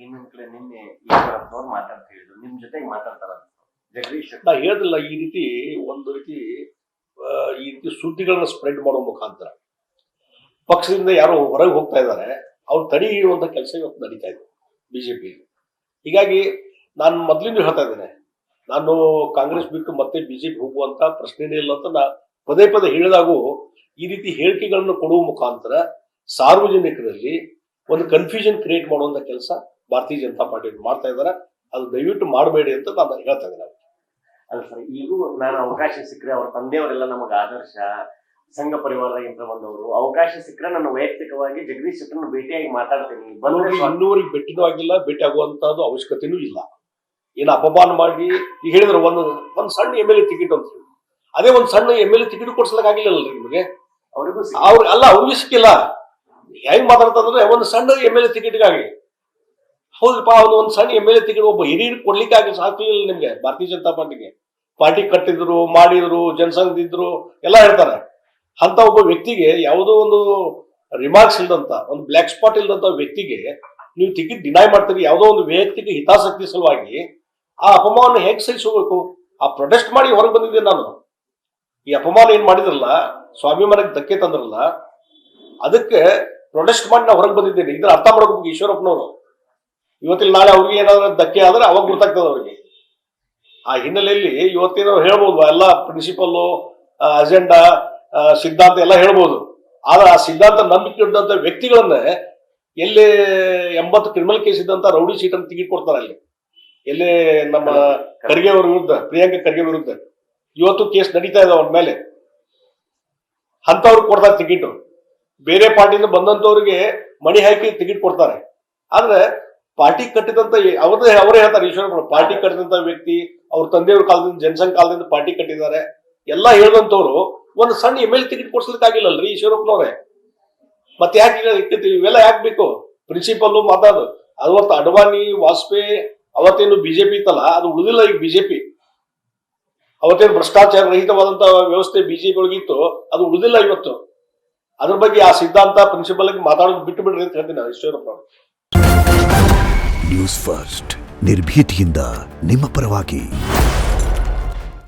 ಇನ್ನೊಂದ್ ಕಡೆ ನಿನ್ನೆ ಈಶ್ವರಪ್ಪನವ್ರು ಮಾತಾಡ್ತಾ ಹೇಳಿದ್ರು, ನಿಮ್ ಜೊತೆಗೆ ಮಾತಾಡ್ತಾರ ಜಗದೀಶ್. ನಾ ಹೇಳದಿಲ್ಲ, ಈ ರೀತಿ ಒಂದು ರೀತಿ ಈ ರೀತಿ ಸುದ್ದಿಗಳನ್ನ ಸ್ಪ್ರೆಡ್ ಮಾಡೋ ಮುಖಾಂತರ ಪಕ್ಷದಿಂದ ಯಾರು ಹೊರಗೆ ಹೋಗ್ತಾ ಇದ್ದಾರೆ ಅವ್ರು ತಡೆ ಹಿಡಿಯುವಂತ ಕೆಲಸ ಇವತ್ತು ನಡೀತಾ ಇದೆ ಬಿಜೆಪಿ. ಹೀಗಾಗಿ ನಾನು ಮೊದಲಿಂದ ಹೇಳ್ತಾ ಇದ್ದೇನೆ, ನಾನು ಕಾಂಗ್ರೆಸ್ ಬಿಟ್ಟು ಮತ್ತೆ ಬಿಜೆಪಿ ಹೋಗುವಂತ ಪ್ರಶ್ನೆನೇ ಇಲ್ಲ ಅಂತ ನಾ ಪದೇ ಪದೇ ಹೇಳಿದಾಗೂ ಈ ರೀತಿ ಹೇಳಿಕೆಗಳನ್ನು ಕೊಡುವ ಮುಖಾಂತರ ಸಾರ್ವಜನಿಕರಲ್ಲಿ ಒಂದು ಕನ್ಫ್ಯೂಷನ್ ಕ್ರಿಯೇಟ್ ಮಾಡುವಂತ ಕೆಲಸ ಭಾರತೀಯ ಜನತಾ ಪಾರ್ಟಿ ಮಾಡ್ತಾ ಇದ್ದಾರೆ. ಅದು ದಯವಿಟ್ಟು ಮಾಡಬೇಡಿ ಅಂತ ನಾನು ಹೇಳ್ತಾ ಇದ್ದೇನೆ. ಅಲ್ಲ ಸರ್, ಈಗೂ ನಾನು ಅವಕಾಶ ಸಿಕ್ಕರೆ ಅವ್ರ ತಂದೆಯವರೆಲ್ಲ ನಮಗೆ ಆದರ್ಶ, ಸಂಘ ಪರಿವಾರದಿಂದ ಬಂದವರು, ಅವಕಾಶ ಸಿಕ್ಕರೆ ನಾನು ವೈಯಕ್ತಿಕವಾಗಿ ಜಗದೀಶ್ ಶೆಟ್ಟರ್ನ ಭೇಟಿಯಾಗಿ ಮಾತಾಡ್ತೀನಿ. ಇನ್ನೂವರೆಗೆ ಭೇಟಿನೂ ಆಗಿಲ್ಲ, ಭೇಟಿ ಆಗುವಂತದ್ದು ಅವಶ್ಯಕತೆನೂ ಇಲ್ಲ. ಏನು ಅಪಮಾನ ಮಾಡಿ ಈಗ ಹೇಳಿದ್ರು ಒಂದು ಸಣ್ಣ MLA ಟಿಕೆಟ್ ಅಂತ ಹೇಳಿ, ಅದೇ ಒಂದು ಸಣ್ಣ MLA ಟಿಕೆಟ್ ಕೊಡ್ಸಲಿಕ್ಕಾಗಿಲ್ಲ ನಿಮಗೆ. ಅವ್ರಿಗೂ ಸಿಕ್ಕಿಲ್ಲ. ಹೆಂಗ್ ಮಾತಾಡ್ತಂದ್ರೆ ಒಂದು ಸಣ್ಣ MLA ಟಿಕೆಟ್ಗಾಗಿ, ಹೌದಪ್ಪ, ಒಂದು ಸಣ್ಣ MLA ಟಿಕೆಟ್ ಒಬ್ಬ ಹಿರಿಯರು ಕೊಡ್ಲಿಕ್ಕೆ ಸಾಕಿಲ್ಲ ನಿಮ್ಗೆ. ಭಾರತೀಯ ಜನತಾ ಪಾರ್ಟಿಗೆ ಪಾರ್ಟಿ ಕಟ್ಟಿದ್ರು, ಮಾಡಿದ್ರು, ಜನಸಂಘದಿದ್ರು ಎಲ್ಲ ಹೇಳ್ತಾರೆ. ಅಂತ ಒಬ್ಬ ವ್ಯಕ್ತಿಗೆ ಯಾವುದೋ ಒಂದು ರಿಮಾರ್ಕ್ಸ್ ಇಲ್ದಂತ, ಒಂದು ಬ್ಲಾಕ್ ಸ್ಪಾಟ್ ಇಲ್ದಂತ ವ್ಯಕ್ತಿಗೆ ನೀವು ಟಿಕೆಟ್ ಡಿನೈ ಮಾಡ್ತೀರಿ, ಯಾವುದೋ ಒಂದು ವೈಯಕ್ತಿಕ ಹಿತಾಸಕ್ತಿ ಸಲುವಾಗಿ. ಆ ಅಪಮಾನ ಹೇಗೆ ಸಹಿಸಬೇಕು? ಆ ಪ್ರೊಟೆಸ್ಟ್ ಮಾಡಿ ಹೊರಗೆ ಬಂದಿದ್ದೆ ನಾನು. ಈ ಅಪಮಾನ ಏನ್ ಮಾಡಿದ್ರಲ್ಲ, ಸ್ವಾಭಿಮಾನಕ್ಕೆ ಧಕ್ಕೆ ತಂದ್ರಲ್ಲ, ಅದಕ್ಕೆ ಪ್ರೊಟೆಸ್ಟ್ ಮಾಡಿ ನಾವು ಹೊರಗೆ ಬಂದಿದ್ದೇನೆ. ಇದ್ರ ಅರ್ಥ ಮಾಡ್ಬೇಕು ಈಶ್ವರಪ್ಪನವರು. ಇವತ್ತಿನ ನಾಳೆ ಅವ್ರಿಗೆ ಏನಾದ್ರು ಧಕ್ಕೆ ಆದ್ರೆ ಅವಾಗ ಗೊತ್ತಾಗ್ತದೆ ಅವ್ರಿಗೆ. ಆ ಹಿನ್ನೆಲೆಯಲ್ಲಿ ಇವತ್ತೇನೋ ಹೇಳ್ಬೋದು, ಎಲ್ಲ ಪ್ರಿನ್ಸಿಪಲ್, ಅಜೆಂಡಾ, ಸಿದ್ಧಾಂತ ಎಲ್ಲ ಹೇಳ್ಬೋದು. ಆದ್ರೆ ಆ ಸಿದ್ಧಾಂತ ನಂಬಿಕೆ ಇದ್ದಂತ ವ್ಯಕ್ತಿಗಳನ್ನ ಎಲ್ಲಿ 80 ಕ್ರಿಮಿನಲ್ ಕೇಸ್ ಇದ್ದಂತ ರೌಡಿ ಶೀಟರ್ ಟಿಕೆಟ್ ಕೊಡ್ತಾರೆ. ಅಲ್ಲಿ ಎಲ್ಲೇ ನಮ್ಮ ಖರ್ಗೆ ಅವ್ರ ವಿರುದ್ಧ, ಪ್ರಿಯಾಂಕಾ ಖರ್ಗೆ ವಿರುದ್ಧ ಇವತ್ತು ಕೇಸ್ ನಡೀತಾ ಇದೆ ಅವ್ರ ಮೇಲೆ. ಅಂತವ್ರಿಗೆ ಕೊಡ್ತಾರೆ ಟಿಕೆಟ್. ಬೇರೆ ಪಾರ್ಟಿಯಿಂದ ಬಂದಂತವ್ರಿಗೆ ಮಣಿ ಹಾಕಿ ಟಿಕೆಟ್ ಕೊಡ್ತಾರೆ. ಆದ್ರೆ ಪಾರ್ಟಿ ಕಟ್ಟಿದಂತ ಅವರೇ ಹೇಳ್ತಾರೆ, ಈಶ್ವರಪ್ಪ ಪಾರ್ಟಿ ಕಟ್ಟಿದಂತ ವ್ಯಕ್ತಿ, ಅವ್ರ ತಂದೆಯವ್ರ ಕಾಲದಿಂದ, ಜನಸಂಘ ಕಾಲದಿಂದ ಪಾರ್ಟಿ ಕಟ್ಟಿದ್ದಾರೆ ಎಲ್ಲ ಹೇಳಿದಂತವ್ರು ಒಂದು ಸಣ್ಣ MLA ಟಿಕೆಟ್ ಕೊಡ್ಸ್ಲಿಕ್ಕಾಗಿಲ್ಲಲ್ರಿ ಈಶ್ವರಪ್ಪನವ್ರೆ. ಮತ್ತೆ ಯಾಕೆ ಇವೆಲ್ಲ ಯಾಕೆ ಬೇಕು? ಪ್ರಿನ್ಸಿಪಲ್ ಮಾತಾಡು. ಅವತ್ತು ಅಡ್ವಾಣಿ, ವಾಜಪೇಯಿ, ಅವತ್ತೇನು ಬಿಜೆಪಿ ಇತ್ತಲ್ಲ, ಅದು ಉಳಿದಿಲ್ಲ ಈಗ ಬಿಜೆಪಿ. ಅವತ್ತೇನು ಭ್ರಷ್ಟಾಚಾರ ರಹಿತವಾದಂತ ವ್ಯವಸ್ಥೆ ಬಿಜೆಪಿ ಒಳಗಿತ್ತು, ಅದು ಉಳಿದಿಲ್ಲ ಇವತ್ತು. ಅದ್ರ ಬಗ್ಗೆ ಆ ಸಿದ್ಧಾಂತ ಪ್ರಿನ್ಸಿಪಲ್ ಮಾತಾಡೋದು ಬಿಟ್ಟು ಬಿಡ್ರಿ ಅಂತ ಹೇಳ್ತೀನಿ ನಾನು ಈಶ್ವರಪ್ಪ. ನ್ಯೂಸ್ ಫಸ್ಟ್, ನಿರ್ಭೀತಿಯಿಂದ ನಿಮ್ಮ ಪರವಾಗಿ.